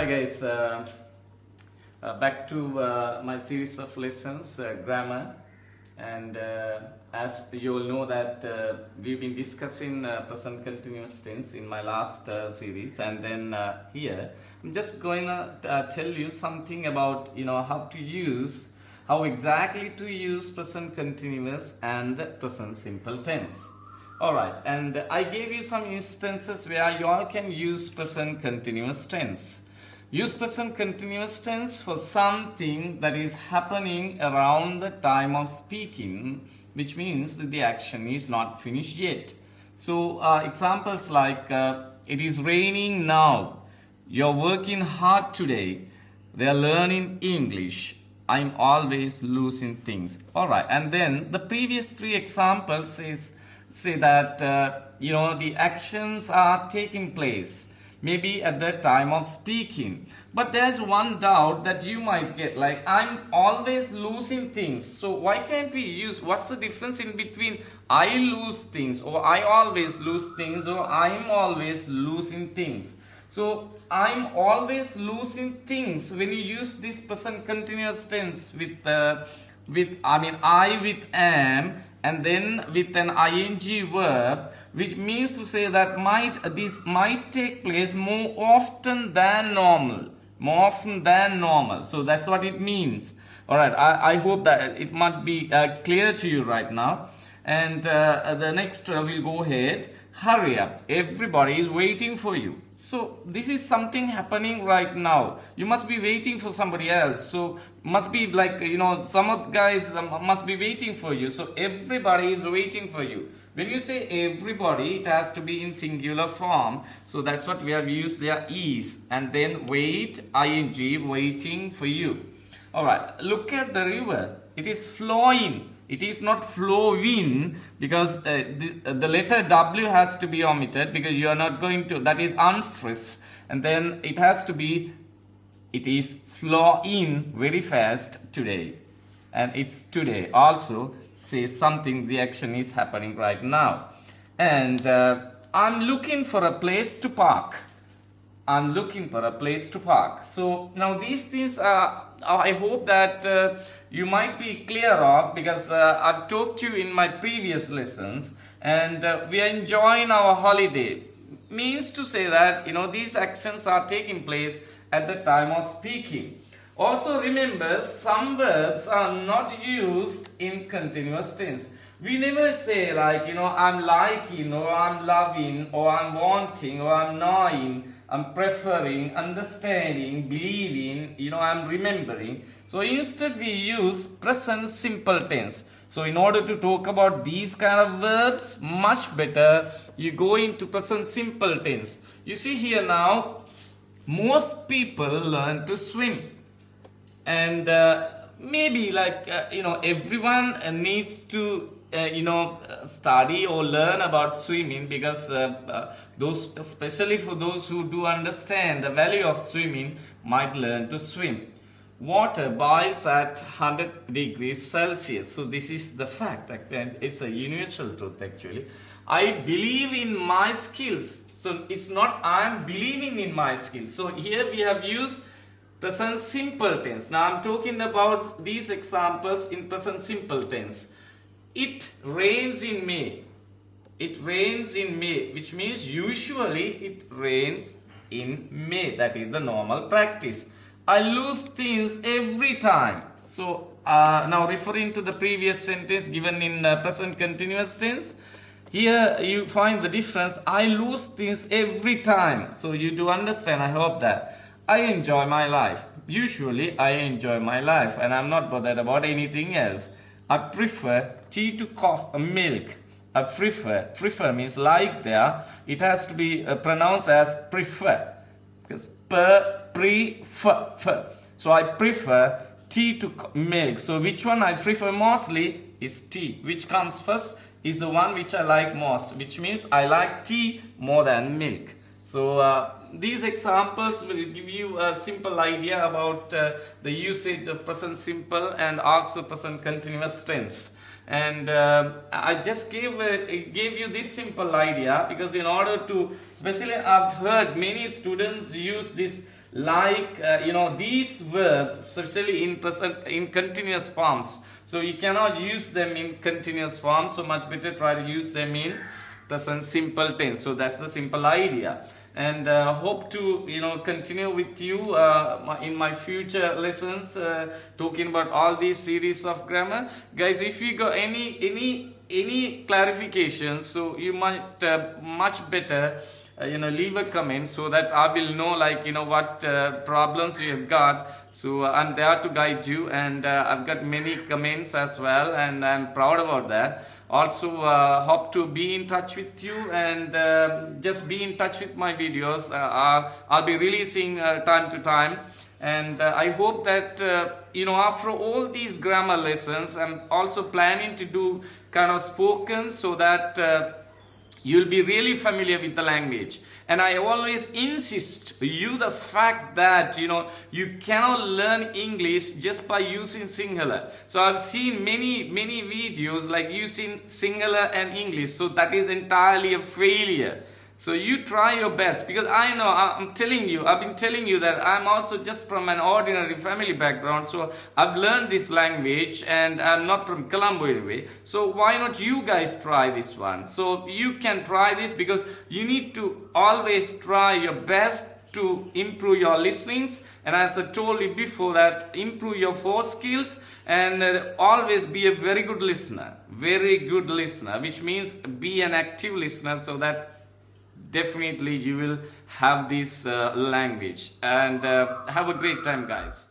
Hi guys, back to my series of lessons, grammar, and as you all know that we've been discussing present continuous tense in my last series, and then here I'm just going to tell you something about how exactly to use present continuous and present simple tense. Alright, and I gave you some instances where you all can use present continuous tense. Use present continuous tense for something that is happening around the time of speaking, which means that the action is not finished yet. So, examples like, it is raining now, you're working hard today, they're learning English, I'm always losing things. Alright, and then the previous three examples say that the actions are taking place maybe at the time of speaking, but there's one doubt that you might get, like, I'm always losing things. So why can't we use, what's the difference in between I lose things, or I always lose things, or I'm always losing things? So I'm always losing things, when you use this present continuous tense with I with am, and then with an ing verb, which means to say that this might take place more often than normal. So that's what it means. Alright, I hope that it might be clear to you right now. And the next we'll go ahead. Hurry up, everybody is waiting for you. So this is something happening right now. You must be waiting for somebody else. So must be like, some of the guys must be waiting for you. So everybody is waiting for you. When you say everybody, it has to be in singular form. So that's what we have used there, is. And then wait, ing, waiting for you. Alright, look at the river. It is flowing. It is not flowing, because the letter W has to be omitted, because you are not going to, that is unstressed. And then it has to be, it is flowing very fast today. And it's today. Also say something, the action is happening right now. And I'm looking for a place to park. So now these things are, I hope that you might be clear of, because I've talked to you in my previous lessons, and we are enjoying our holiday. Means to say that, these actions are taking place at the time of speaking. Also remember, some verbs are not used in continuous tense. We never say like, I'm liking, or I'm loving, or I'm wanting, or I'm knowing, I'm preferring, understanding, believing, I'm remembering. So instead we use present simple tense. So in order to talk about these kind of verbs, much better you go into present simple tense. You see here now, most people learn to swim. And maybe like, everyone needs to, study or learn about swimming, because especially for those who do understand the value of swimming, might learn to swim. Water boils at 100 degrees Celsius. So this is the fact, and it's a universal truth actually. I believe in my skills. So it's not I am believing in my skills. So here we have used present simple tense. Now I'm talking about these examples in present simple tense. It rains in May. It rains in May, which means usually it rains in May. That is the normal practice. I lose things every time. So now referring to the previous sentence given in present continuous tense, here you find the difference. I lose things every time. So you do understand, I hope that. I enjoy my life. Usually I enjoy my life, and I'm not bothered about anything else. I prefer tea to milk. I prefer means like there. It has to be pronounced as prefer. Because prefer. So I prefer tea to milk. So which one I prefer mostly is tea. Which comes first is the one which I like most, which means I like tea more than milk. So these examples will give you a simple idea about the usage of present simple and also present continuous tense. And I just gave you this simple idea because in order to, especially I've heard many students use this like these verbs, especially in present, in continuous forms. So you cannot use them in continuous form, so much better try to use them in present simple tense. So that's the simple idea, and hope to continue with you in my future lessons, talking about all these series of grammar. Guys, if you got any clarifications, so you might much better leave a comment, so that I will know what problems you have got. So I'm there to guide you, and I've got many comments as well, and I'm proud about that. Also hope to be in touch with you, and just be in touch with my videos. I'll be releasing time to time, and I hope that after all these grammar lessons, I'm also planning to do kind of spoken, so that you'll be really familiar with the language. And I always insist the fact that you cannot learn English just by using singular. So I've seen many videos like using singular and English, so that is entirely a failure. So you try your best, because I know, I've been telling you that I'm also just from an ordinary family background. So I've learned this language, and I'm not from Colombo anyway. So why not you guys try this one? So you can try this, because you need to always try your best to improve your listenings. And as I told you before, that improve your 4 skills, and always be a very good listener, which means be an active listener, so that definitely you will have this language. And have a great time, guys.